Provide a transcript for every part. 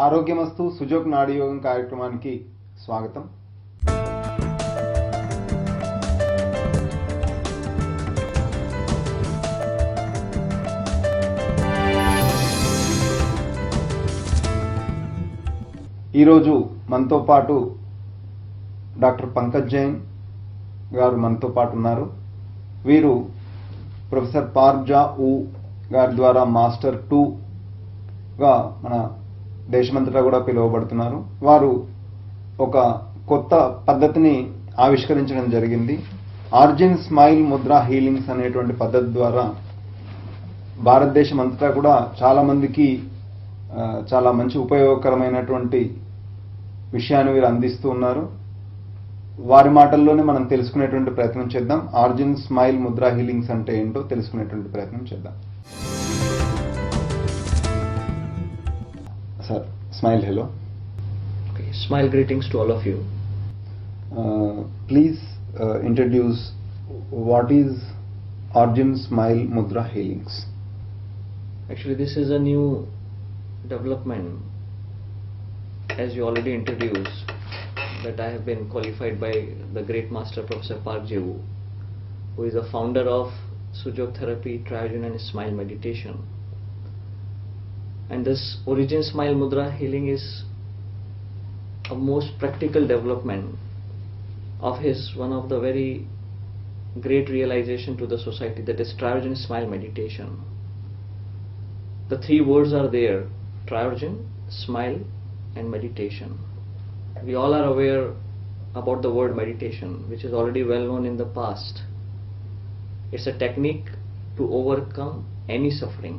ఆరోగ్య మస్తు సుజోక్ నాడి యోగం కార్యక్రమానికి స్వాగతం. ఈరోజు మనతో పాటు డాక్టర్ పంకజ్ జైన్ గారు మనతో పాటు ఉన్నారు. వీరు ప్రొఫెసర్.Park గారి ద్వారా మాస్టర్ 2గా మన దేశమంతటా కూడా పిలువబడుతున్నారు. వారు ఒక కొత్త పద్ధతిని ఆవిష్కరించడం జరిగింది. ఆరిజిన్ స్మైల్ ముద్రా హీలింగ్స్ అనేటువంటి పద్ధతి ద్వారా భారతదేశం అంతటా కూడా చాలా మందికి చాలా మంచి ఉపయోగకరమైనటువంటి విషయాన్ని వీరు అందిస్తూ ఉన్నారు. వారి మాటల్లోనే మనం తెలుసుకునేటువంటి ప్రయత్నం చేద్దాం. ఆరిజిన్ స్మైల్ ముద్రా హీలింగ్స్ అంటే ఏంటో తెలుసుకునేటువంటి ప్రయత్నం చేద్దాం. Sir, smile hello. Okay, smile greetings to all of you. Please introduce what is Arogya Smile Mudra healings. Actually, this is a new development, as you already introduced, that I have been qualified by the great master Prof.Park, who is the founder of Sujok therapy, TriOrgin and Smile Meditation. And this Origin Smile Mudra healing is a most practical development of his one of the very great realization to the society, that is TriOrgin Smile Meditation. The three words are there: TriOrgin, Smile and Meditation. We all are aware about the word meditation, which is already well known in the past. It's a technique to overcome any suffering.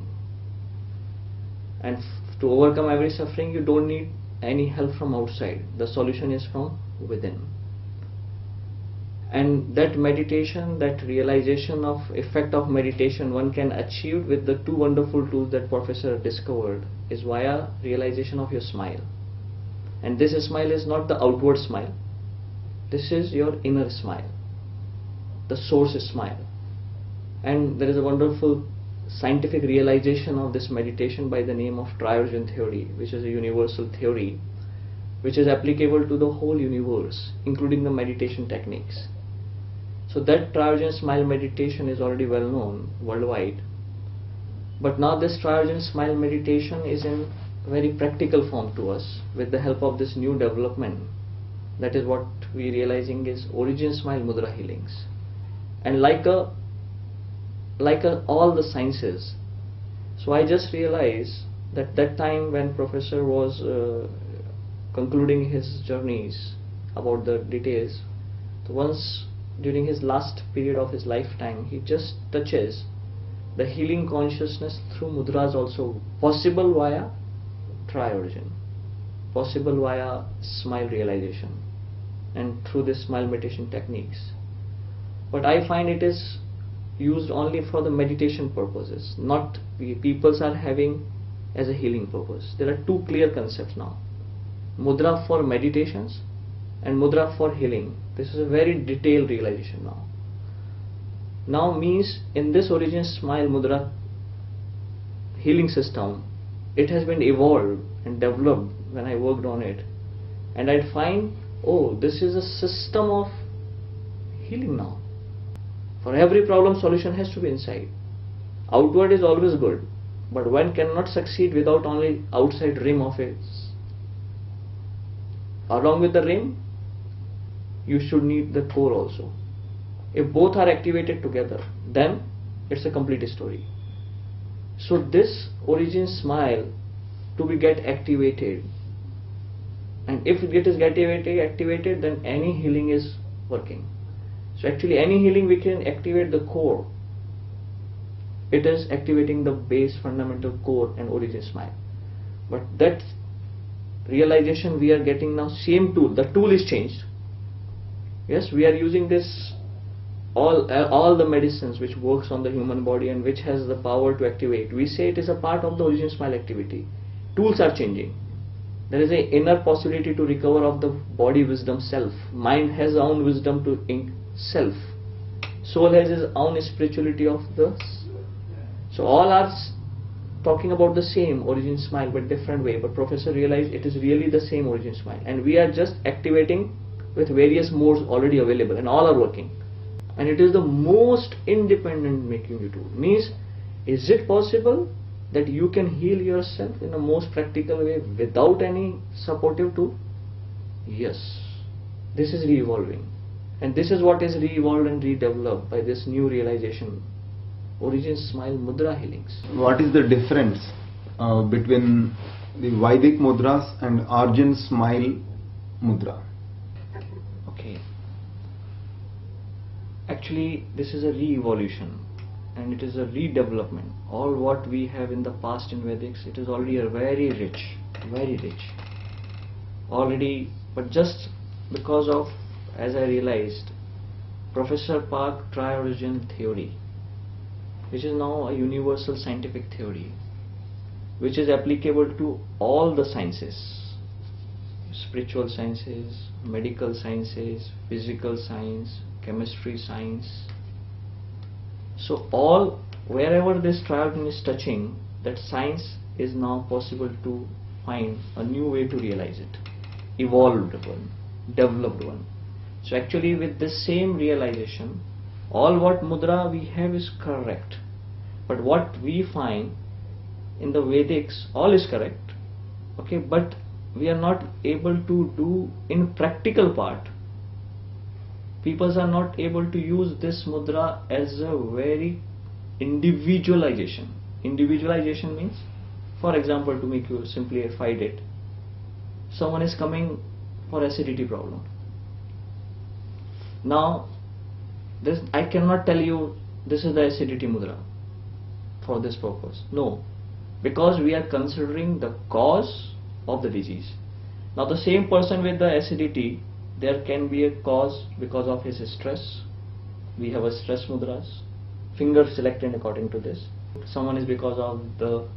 And to overcome every suffering, you don't need any help from outside. The solution is from within. And that meditation, that realization of effect of meditation, one can achieve with the two wonderful tools that Professor discovered, is via realization of your smile. And this smile is not the outward smile. This is your inner smile, the source smile. And there is a wonderful scientific realization of this meditation by the name of TriOrgin theory, which is a universal theory which is applicable to the whole universe, including the meditation techniques. So that TriOrgin Smile Meditation is already well known worldwide. But now this TriOrgin Smile Meditation is in very practical form to us with the help of this new development. That is what we realizing is Origin Smile Mudra healings. And like all the sciences, so I just realized that time when Professor was concluding his journeys about the details, so once during his last period of his lifetime, he just touches the healing consciousness through mudras also, possible via TriOrgin, possible via smile realization and through this smile meditation techniques. But I find it is used only for the meditation purposes, not peoples are having as a healing purpose. There are two clear concepts now: mudra for meditations and mudra for healing. This is a very detailed realization now. Now means in this Origin Smile Mudra healing system, it has been evolved and developed when I worked on it, and I'd find, oh, this is a system of healing now. For every problem, solution has to be inside. Outward is always good, but one cannot succeed without only outside rim of it. Along with the rim, you should need the core also. If both are activated together, then it's a complete story. So this Origin Smile to be get activated, and if it is activated, then any healing is working. So actually any healing we can activate the core. It is activating the base fundamental core and Origin Smile. But that realization we are getting now, same tool, the tool is changed. Yes, we are using this all the medicines which works on the human body and which has the power to activate. We say it is a part of the Origin Smile activity. Tools are changing. There is an inner possibility to recover of the body wisdom self. Mind has own wisdom to self. Soul has his own spirituality of the. So all are talking about the same origin smile but different way, but professor realized it is really the same origin smile, and we are just activating with various modes already available and all are working, and it is the most independent making you tool. Means, is it possible that you can heal yourself in a most practical way without any supportive tool? Yes, this is re-evolving, and this is what is re-evolved and redeveloped by this new realization, Origin Smile Mudra healings. What is the difference between the Vedic mudras and Origin Smile Mudra? Okay. Actually, this is a re-evolution and it is a redevelopment. All what we have in the past in Vedics, it is already a very rich already, but just because of, as I realized, Prof.Park TriOrigin theory, which is now a universal scientific theory, which is applicable to all the sciences, spiritual sciences, medical sciences, physical science, chemistry science. So all, wherever this TriOrigin is touching, that science is now possible to find a new way to realize it, evolved one, developed one. So actually with this same realization, all what mudra we have is correct, but what we find in the Vedics, all is correct, okay, but we are not able to do in practical part. People are not able to use this mudra as a very individualization. Individualization means, for example, to make you simplify it, someone is coming for acidity problem. Now, this I cannot tell you this is the acidity mudra for this purpose. No, because we are considering the cause of the disease. Now the same person with the acidity, there can be a cause because of his stress. We have a stress mudras, finger selected according to this. Someone is because of the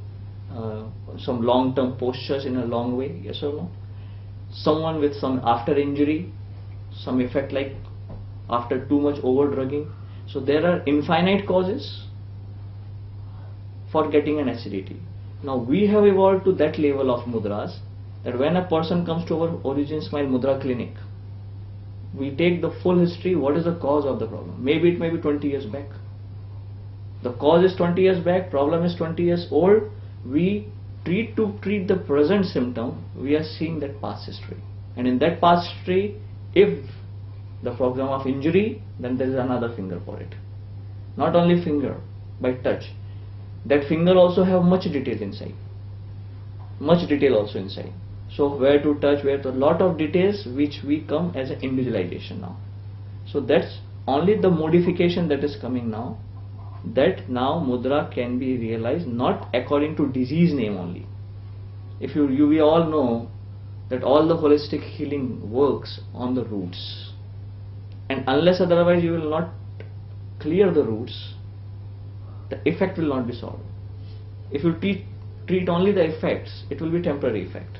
some long-term postures in a long way, yes or no. Someone with some after injury, some effect like after too much over drugging. So there are infinite causes for getting an acidity. Now we have evolved to that level of mudras that when a person comes to our Origin Smile Mudra clinic, we take the full history, what is the cause of the problem. Maybe it may be 20 years back. The cause is 20 years back, problem is 20 years old. We treat the present symptom, we are seeing that past history. And in that past history, if the program of injury, then there is another finger for it. Not only finger, by touch. That finger also have much detail inside. Much detail also inside. So where to touch, where to, lot of details which we come as an individualization now. So that's only the modification that is coming now. That now mudra can be realized not according to disease name only. If we all know that all the holistic healing works on the roots, and unless otherwise you will not clear the roots, the effect will not be solved. If you treat only the effects, it will be temporary effect.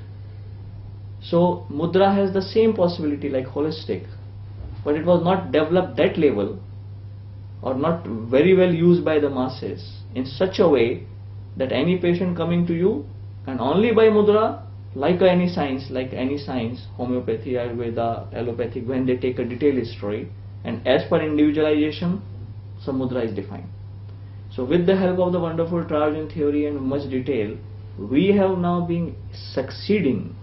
So mudra has the same possibility like holistic, but it was not developed that level, or not very well used by the masses in such a way that any patient coming to you and only by mudra, like any science, homeopathy, Ayurveda, allopathic, when they take a detailed history and as per individualization, some mudra is defined. So with the help of the wonderful TriOrigin theory and much detail, we have now been succeeding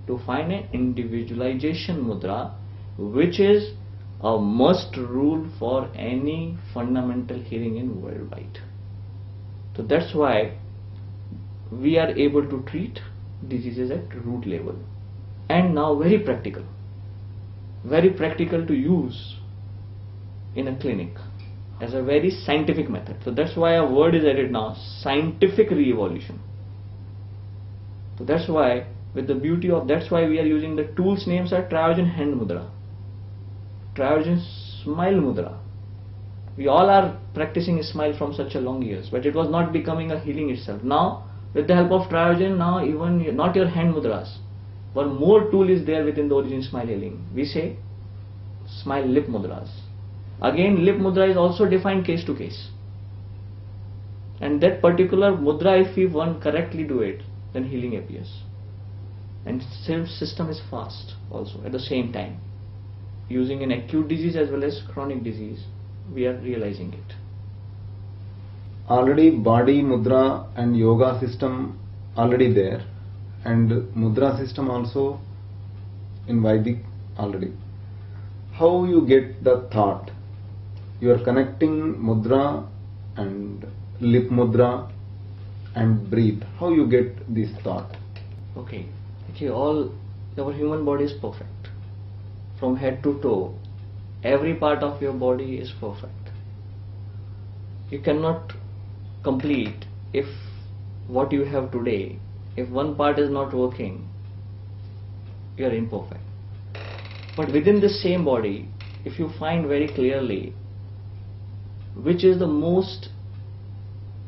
to find an individualization mudra, which is a must rule for any fundamental healing in worldwide. So that's why we are able to treat diseases at root level, and now very practical to use in a clinic as a very scientific method. So that's why a word is added now, scientific re-evolution. So that's why with the beauty of, that's why we are using the tools names are TriOrigin Hand Mudra, TriOrigin Smile Mudra. We all are practicing smile from such a long years, but it was not becoming a healing itself. Now with the help of TriOrigin, now even not your hand mudras, one more tool is there within the Origin Smile healing. We say smile lip mudras. Again, lip mudra is also defined case to case. And that particular mudra, if we one correctly do it, then healing appears. And system is fast also at the same time. Using an acute disease as well as chronic disease, we are realizing it. Already body mudra and yoga system already there, and mudra system also in Vedic already. How you get the thought? You are connecting mudra and lip mudra and breathe. How you get this thought? Okay, actually our human body is perfect. From head to toe, every part of your body is perfect. You cannot complete if what you have today, if one part is not working, you are imperfect. But within the same body, if you find very clearly which is the most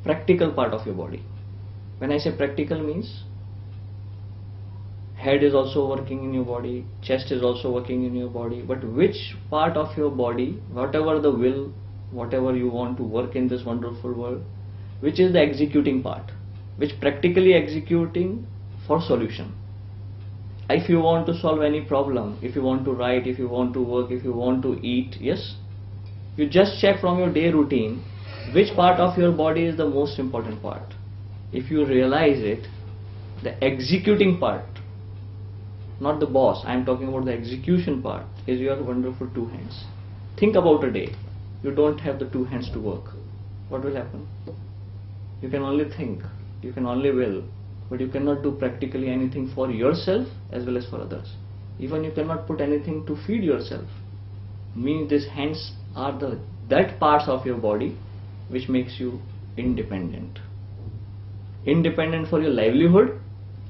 practical part of your body. When I say practical means head is also working in your body, chest is also working in your body, but which part of your body, whatever the will, whatever you want to work in this wonderful world, which is the executing part, which practically executing for solution. If you want to solve any problem, if you want to write, if you want to work, if you want to eat, yes, you just check from your day routine which part of your body is the most important part. If you realize it, the executing part, not the boss, I am talking about the execution part, is your wonderful two hands. Think about a day, you don't have the two hands to work. What will happen? You can only think, you can only will, but you cannot do practically anything for yourself as well as for others. Even you cannot put anything to feed yourself. Means these hands are that parts of your body which makes you independent. Independent for your livelihood.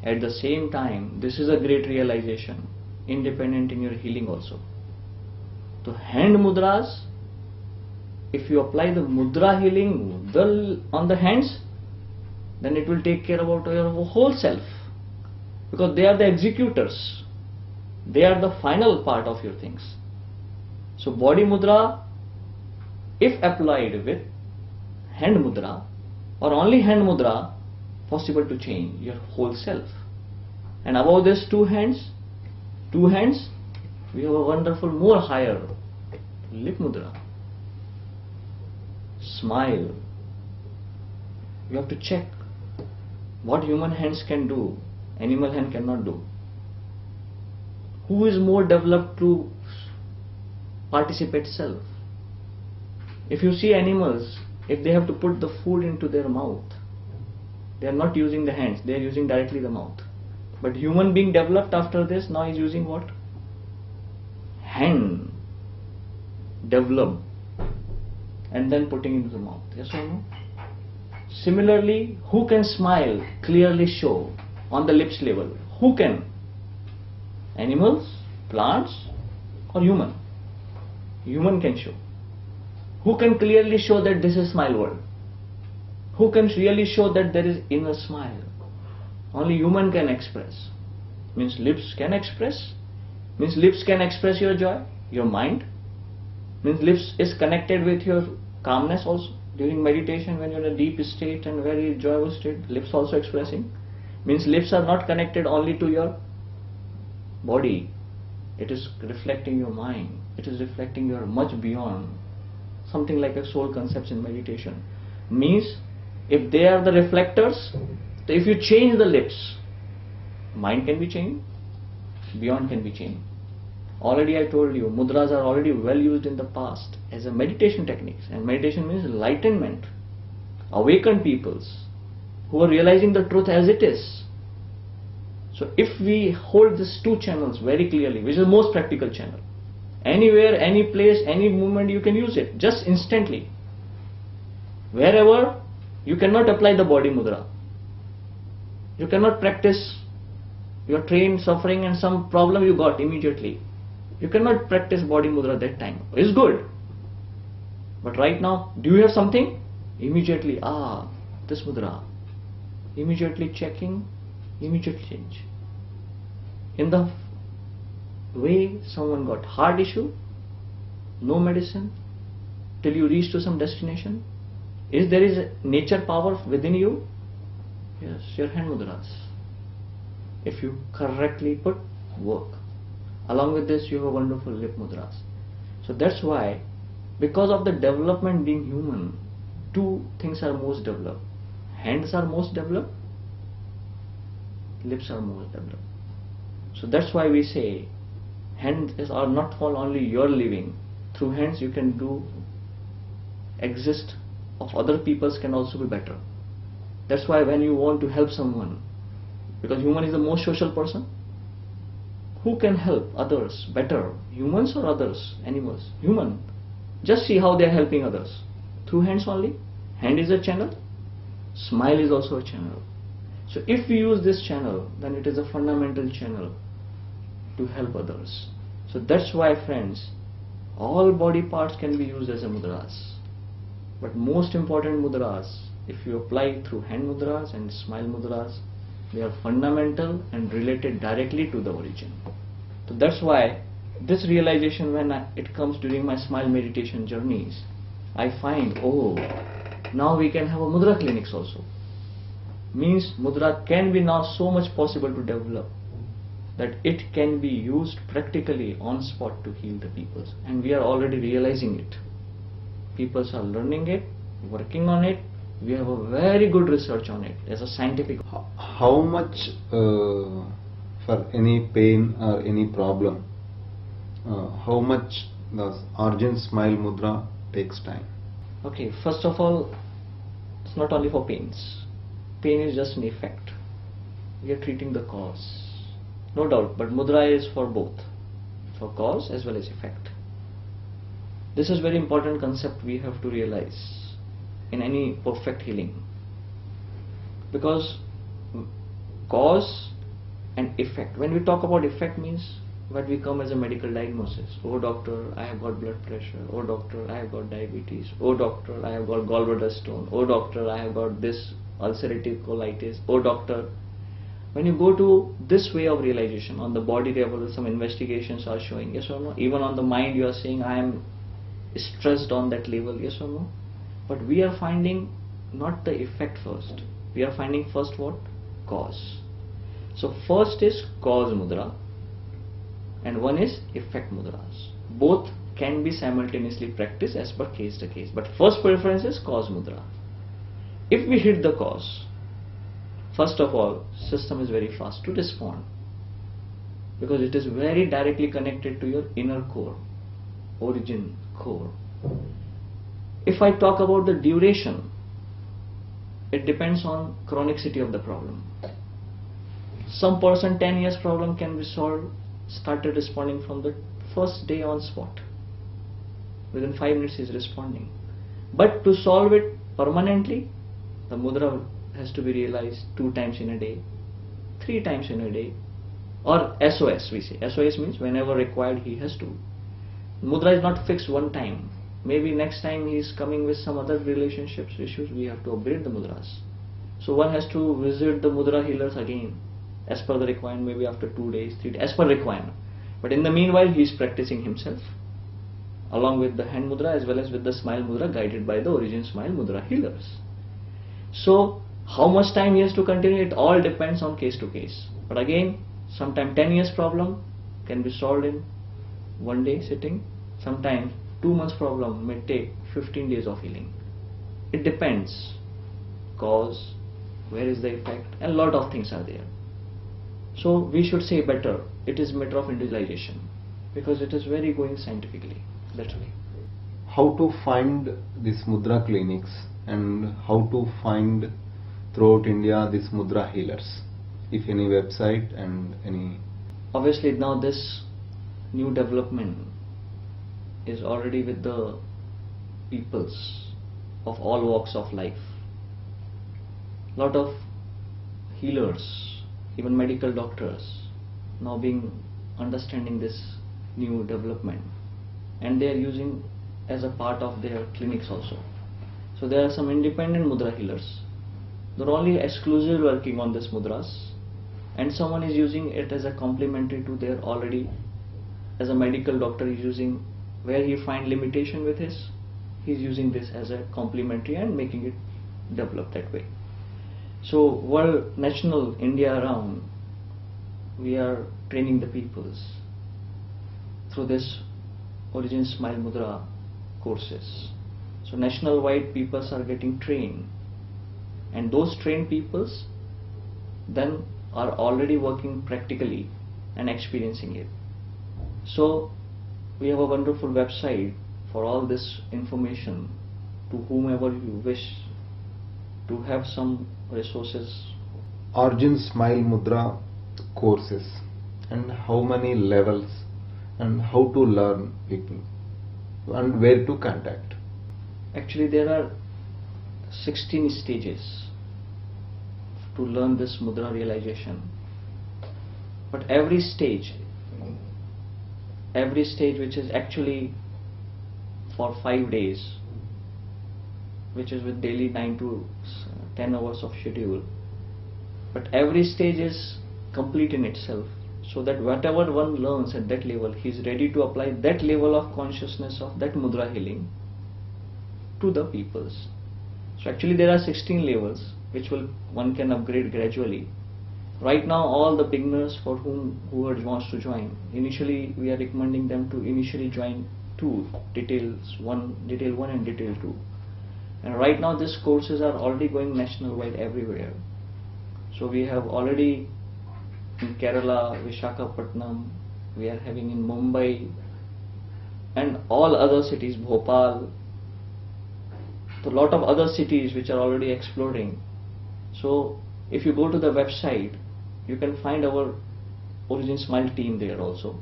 At the same time, this is a great realization, independent in your healing also. So hand mudras, if you apply the mudra healing well on the hands, then it will take care about your whole self, because they are the executors, they are the final part of your things. So body mudra, if applied with hand mudra or only hand mudra, possible to change your whole self. And above this two hands, we have a wonderful more higher lip mudra. Smile. You have to check what human hands can do, animal hand cannot do. Who is more developed to participate self? If you see animals, if they have to put the food into their mouth, they are not using the hands, they are using directly the mouth. But human being developed after this now is using what? Hand developed and then putting into the mouth. Yes or no? Similarly, who can smile clearly show on the lips level? Who can? Animals, plants, or human? Human can show. Who can clearly show that this is smile world? Who can really show that there is inner smile? Only human can express. Means lips can express. Means lips can express your joy, your mind. Means lips is connected with your calmness also. During meditation, when you are in a deep state and very joyful state, lips also expressing. Means lips are not connected only to your body. It is reflecting your mind. It is reflecting your much beyond. Something like a soul concepts in meditation. Means if they are the reflectors, so if you change the lips, mind can be changed, beyond can be changed. Already I told you, mudras are already well used in the past as a meditation techniques, and meditation means enlightenment, awakened peoples who are realizing the truth as it is. So if we hold these two channels very clearly, which is the most practical channel, anywhere, any place, any moment you can use it, just instantly. Wherever you cannot apply the body mudra, you cannot practice, you are trained, suffering and some problem you got immediately. You cannot practice body mudra that time. It's good. But right now, do you have something? Immediately, this mudra. Immediately checking, immediately change. In the way someone got heart issue, no medicine, till you reach to some destination, Is there is nature power within you? Yes, your hand mudras. If you correctly put work. Along with this, you have a wonderful lip mudras. So that's why, because of the development being human, two things are most developed. Hands are most developed, lips are most developed. So that's why we say hands are not for only your living. Through hands you can do exist of other people's can also be better. That's why when you want to help someone, because human is the most social person, who can help others better, humans or others, animals? Human. Just see how they are helping others. Through hands only. Hand is a channel, smile is also a channel. So if we use this channel, then it is a fundamental channel to help others. So that's why, friends, all body parts can be used as a mudras. But most important mudras, if you apply through hand mudras and smile mudras, they are fundamental and related directly to the origin. So that's why this realization, when it comes during my smile meditation journeys, I find, oh, now we can have a mudra clinics also. Means mudra can be now so much possible to develop that it can be used practically on spot to heal the people. And we are already realizing it. People are learning it, working on it. We have a very good research on it as a scientific. How much for any pain or any problem, how much does Origin Smile Mudra takes time? Okay, first of all, it's not only for pains. Pain is just an effect. We are treating the cause. No doubt, but mudra is for both, for cause as well as effect. This is very important concept we have to realize in any perfect healing. Because cause and effect, when we talk about effect, means what we come as a medical diagnosis. Oh doctor, I have got blood pressure. Oh doctor, I have got diabetes. Oh doctor, I have got gallbladder stone. Oh doctor, I have got this ulcerative colitis. Oh doctor. When you go to this way of realization, on the body level, some investigations are showing, yes or no? Even on the mind, you are saying, I am stressed on that level, yes or no? But we are finding not the effect first. We are finding first what? Cause. So first is cause mudra and one is effect mudras. Both can be simultaneously practiced as per case to case. But first preference is cause mudra. If we hit the cause, first of all, system is very fast to respond because it is very directly connected to your inner core, origin core. If I talk about the duration, it depends on chronicity of the problem. Some person 10 years problem can be solved, started responding from the first day on spot. Within 5 minutes he is responding. But to solve it permanently, the mudra has to be realized 2 times in a day, 3 times in a day, or SOS we say. SOS means whenever required he has to. Mudra is not fixed one time. Maybe next time he is coming with some other relationships issues, we have to upgrade the mudras. So one has to visit the mudra healers again as per the requirement, maybe after 2 days, 3 days, as per requirement. But in the meanwhile he is practicing himself along with the hand mudra as well as with the smile mudra guided by the Origin Smile Mudra healers. So how much time he has to continue, it all depends on case to case. But again, sometimes 10 years problem can be solved in 1 day sitting. Sometimes 2 months problem may take 15 days of healing. It depends. Cause, where is the effect, and a lot of things are there. So we should say better, it is matter of individualization because it is very going scientifically. That's why. How to find these mudra clinics and how to find throughout India these mudra healers, if any website and any. Obviously now this new development is already with the peoples of all walks of life. Lot of healers, even medical doctors now being understanding this new development and they are using as a part of their clinics also. So there are some independent mudra healers. They're only exclusively working on this mudras and someone is using it as a complementary to their already, as a medical doctor is using, where he find limitation with his he's using this as a complementary and making it develop that way. So world, national, India around, we are training the peoples through this Origin Smile Mudra courses. So national wide peoples are getting trained, and those trained peoples then are already working practically and experiencing it. So we have a wonderful website for all this information to whomever you wish to have some resources. Origin Smile Mudra courses, and how many levels, and how to learn people, and where to contact. Actually, there are 16 stages to learn this mudra realization. But every stage which is actually for 5 days, which is with daily 9 to 10 hours of schedule, but every stage is complete in itself, so that whatever one learns at that level, he is ready to apply that level of consciousness of that mudra healing to the peoples. So actually there are 16 levels which one can upgrade gradually. Right now all the beginners for whoever wants to join, initially we are recommending them to initially join 2 detail 1 and detail 2. And right now these courses are already going national wide everywhere. So we have already in Kerala, Visakhapatnam, we are having in Mumbai and all other cities, Bhopal, a lot of other cities which are already exploding. So if you go to the website, you can find our Origin Smile team there also.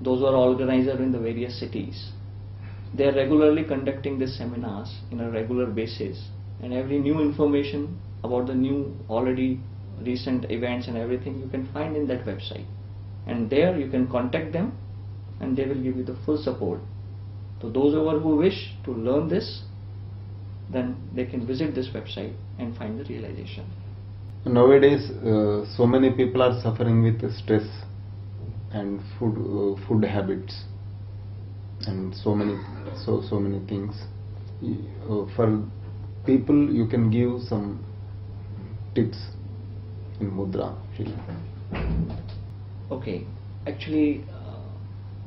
Those who are organizers in the various cities. They are regularly conducting these seminars in a regular basis, and every new information about the new already recent events and everything you can find in that website. And there you can contact them and they will give you the full support. So those who wish to learn this, then they can visit this website and find the realization. Nowadays, so many people are suffering with stress and food habits, and so many things. For people, you can give some tips in mudra healing. Okay, actually,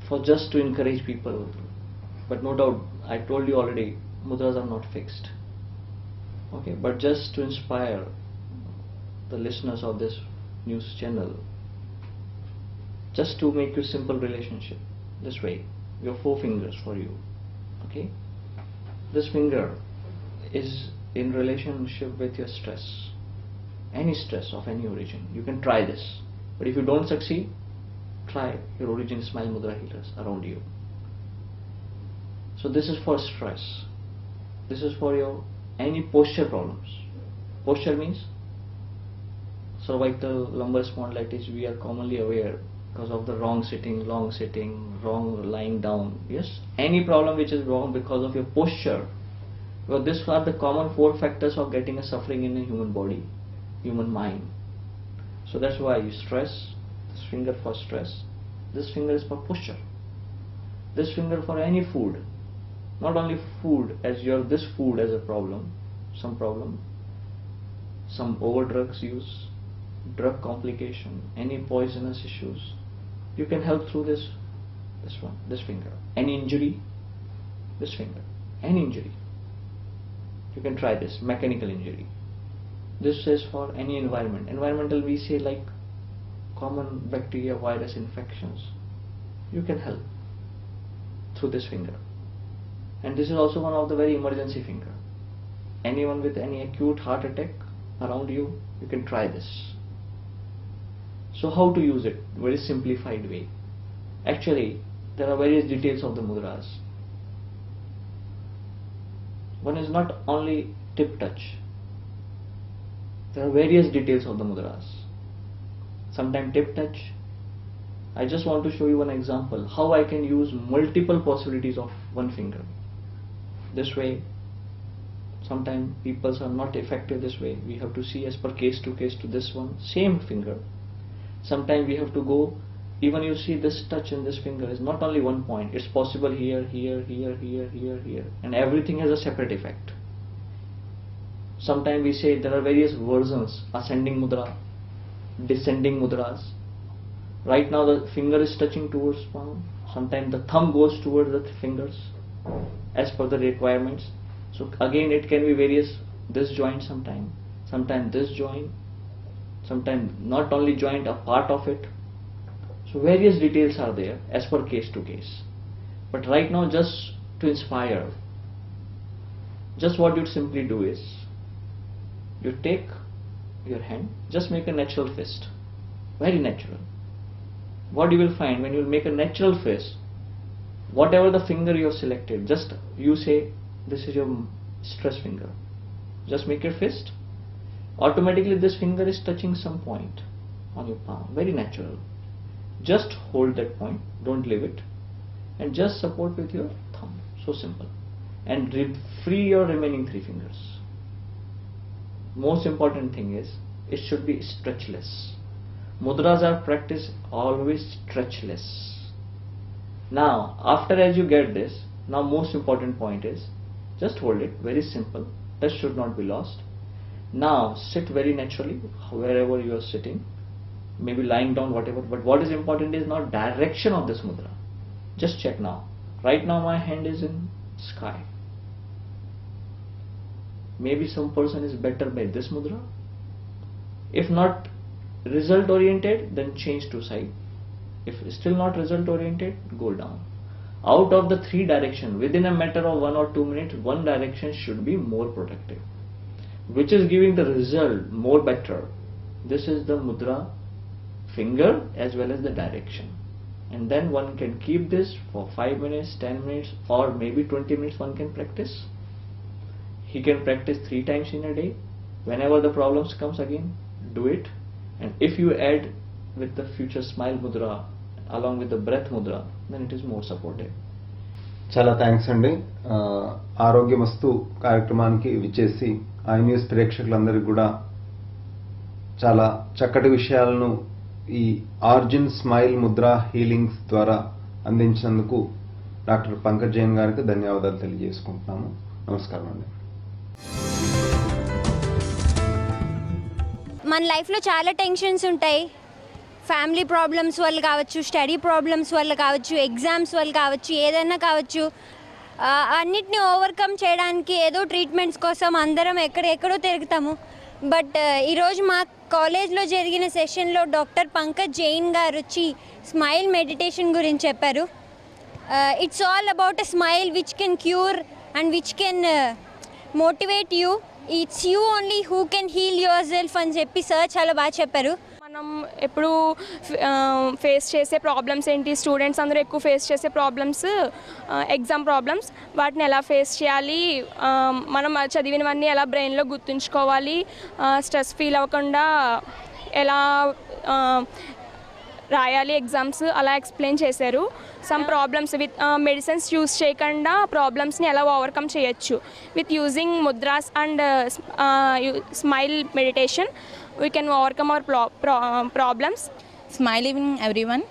for just to encourage people, but no doubt, I told you already, mudras are not fixed. Okay, but just to inspire the listeners of this news channel, just to make you simple relationship, this way, your 4 fingers for you. Okay, this finger is in relationship with your stress, any stress of any origin. You can try this, but if you don't succeed, try your Origin Smile Mudra healers around you. So this is for stress. This is for your any posture problems. Posture means cervical, lumbar spondylitis. We are commonly aware because of the wrong sitting, long sitting, wrong lying down. Yes, any problem which is wrong because of your posture. Well, these are the common 4 factors of getting a suffering in a human body, human mind. So that's why you stress. This finger for stress. This finger is for posture. This finger for any food. Not only food as this food as a problem, some over drugs use, drug complication, any poisonous issues. You can help through this finger. Any injury, this finger. Any injury. You can try this, mechanical injury. This is for any environment. Environmental, we say like common bacteria, virus infections. You can help through this finger. And this is also one of the very emergency finger. Anyone with any acute heart attack around you, you can try this. So how to use it? Very simplified way. Actually, there are various details of the mudras. One is not only tip touch. There are various details of the mudras. Sometimes tip touch. I just want to show you one example how I can use multiple possibilities of one finger. This way, sometimes people are not effective this way. We have to see as per case to case to this one, same finger. Sometimes we have to go even you see this touch in this finger is not only one point, it's possible here, here, here, here, here, here, and everything has a separate effect. Sometimes we say there are various versions, ascending mudra, descending mudras. Right now the finger is touching towards palm, sometimes the thumb goes towards the fingers as per the requirements. So again it can be various, this joint sometimes this joint, sometimes not only joint, a part of it. So various details are there as per case to case. But right now, just to inspire, just what you simply do is, you take your hand, just make a natural fist, very natural. What you will find when you will make a natural fist, whatever the finger you have selected, just you say this is your stress finger, just make your fist, automatically this finger is touching some point on your palm, very natural. Just hold that point, don't leave it, and just support with your thumb, so simple, and free your remaining 3 fingers. Most important thing is, it should be stretchless. Mudras are practiced always stretchless. Now, after as you get this, now most important point is, just hold it, very simple, touch should not be lost. Now, sit very naturally, wherever you are sitting, maybe lying down, whatever, but what is important is not direction of this mudra. Just check now. Right now my hand is in sky. Maybe some person is better by this mudra. If not result oriented, then change to side. If still not result oriented, go down. Out of the 3 directions, within a matter of 1 or 2 minutes, one direction should be more productive, which is giving the result more better. This is the mudra finger as well as the direction. And then one can keep this for 5 minutes, 10 minutes, or maybe 20 minutes one can practice. He can practice 3 times in a day. Whenever the problems comes again, do it. And if you add with the future smile mudra along with the breath mudra, then it is more supportive. చాలా thanks అండి. ఆరోగ్య మస్తు కార్యక్రమానికి విచ్చేసి iNews ప్రేక్షకులందరికీ కూడా చాలా చక్కటి విషయాలను ఈ ఆర్జిన్ స్మైల్ ముద్రా హీలింగ్స్ ద్వారా అందించినందుకు డాక్టర్ పంకజ్ జైన్ గారికి ధన్యవాదాలు తెలియజేసుకుంటున్నాము. నమస్కారం అండి. మన లైఫ్లో చాలా టెన్షన్స్ ఉంటాయి. ఫ్యామిలీ ప్రాబ్లమ్స్ వల్ల కావచ్చు, స్టడీ ప్రాబ్లమ్స్ వల్ల కావచ్చు, ఎగ్జామ్స్ వల్ల కావచ్చు, ఏదైనా కావచ్చు. అన్నిటిని ఓవర్కమ్ చేయడానికి ఏదో ట్రీట్మెంట్స్ కోసం అందరం ఎక్కడెక్కడో తిరుగుతాము. బట్ ఈరోజు మా కాలేజ్లో జరిగిన సెషన్లో డాక్టర్ పంకజ్ జైన్ గారు వచ్చి స్మైల్ మెడిటేషన్ గురించి చెప్పారు. It's all about a smile which can cure and which can motivate you. It's you only who can heal yourself అని చెప్పి సార్ చాలా బాగా చెప్పారు. మనం ఎప్పుడు ఫేస్ చేసే ప్రాబ్లమ్స్ ఏంటి, స్టూడెంట్స్ అందరూ ఎక్కువ ఫేస్ చేసే ప్రాబ్లమ్స్ ఎగ్జామ్ ప్రాబ్లమ్స్, వాటిని ఎలా ఫేస్ చేయాలి, మనం చదివినవన్నీ ఎలా బ్రెయిన్లో గుర్తుంచుకోవాలి, స్ట్రెస్ ఫీల్ అవ్వకుండా ఎలా రాయాలి ఎగ్జామ్స్, అలా ఎక్స్ప్లెయిన్ చేశారు. Some problems with medicines use చేయకుండా ప్రాబ్లమ్స్ని ఎలా ఓవర్కమ్ చేయొచ్చు with using mudras and smile meditation. We can overcome our problems. Smile evening everyone.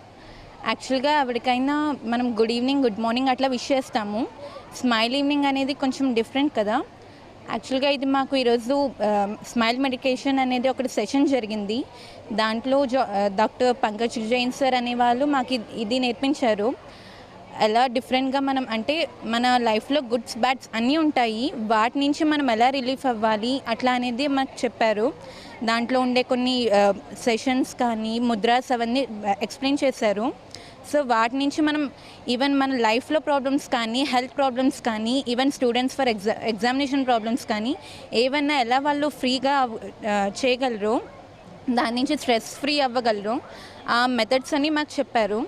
యాక్చువల్గా ఎవరికైనా మనం గుడ్ ఈవినింగ్, గుడ్ మార్నింగ్ అట్లా విష్ చేస్తాము. స్మైల్ ఈవినింగ్ అనేది కొంచెం డిఫరెంట్ కదా. యాక్చువల్గా ఇది మాకు ఈరోజు స్మైల్ మెడిటేషన్ అనేది ఒకటి సెషన్ జరిగింది. దాంట్లో డాక్టర్ పంకజ్ జైన్ సార్ అనేవాళ్ళు మాకు ఇది నేర్పించారు. ఎలా డిఫరెంట్గా మనం అంటే మన లైఫ్లో గుడ్స్ బ్యాడ్స్ అన్నీ ఉంటాయి, వాటి నుంచి మనం ఎలా రిలీఫ్ అవ్వాలి అట్లా అనేది మాకు చెప్పారు. దాంట్లో ఉండే కొన్ని సెషన్స్ కానీ ముద్రాస్ అవన్నీ ఎక్స్ప్లెయిన్ చేశారు. సో వాటి నుంచి మనం ఈవెన్ మన లైఫ్లో ప్రాబ్లమ్స్ కానీ, హెల్త్ ప్రాబ్లమ్స్ కానీ, even students for examination problems కానీ ఏవన్నా ఎలా వాళ్ళు ఫ్రీగా చేయగలరు, దాని నుంచి స్ట్రెస్ ఫ్రీ అవ్వగలరు, ఆ మెథడ్స్ అని మాకు చెప్పారు.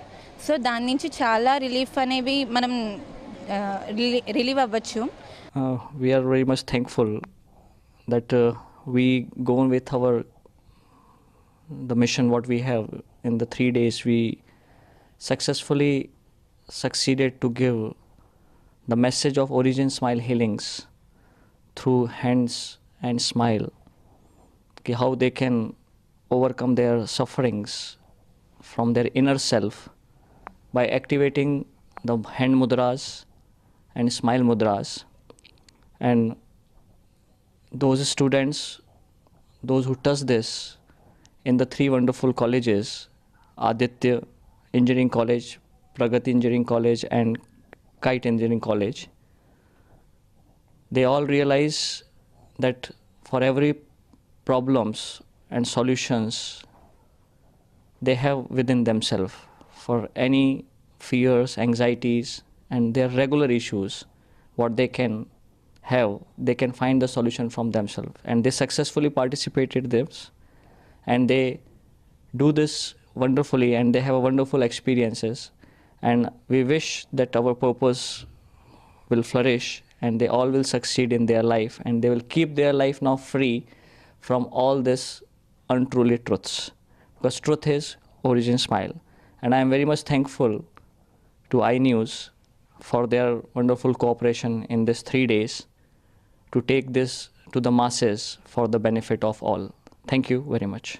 సో దాని నుంచి చాలా రిలీఫ్ అనేవి మనం రిలీవ్ అవ్వచ్చు. We are very much thankful that we go on with the mission what we have. In the 3 days we successfully succeeded to give the message of Origin Smile Healings through hands and smile, how they can overcome their sufferings from their inner self by activating the hand mudras and smile mudras. And those students, those who touch this in the 3 wonderful colleges, Aditya Engineering College, Pragati Engineering College and Kite Engineering College, they all realize that for every problems and solutions they have within themselves, for any fears, anxieties and their regular issues, what they can have, they can find the solution from themselves. And they successfully participated this, and they do this wonderfully, and they have wonderful experiences. And we wish that our purpose will flourish and they all will succeed in their life, and they will keep their life now free from all this untruly truths, because truth is Origin Smile. And I am very much thankful to iNews for their wonderful cooperation in these 3 days to take this to the masses for the benefit of all. Thank you very much.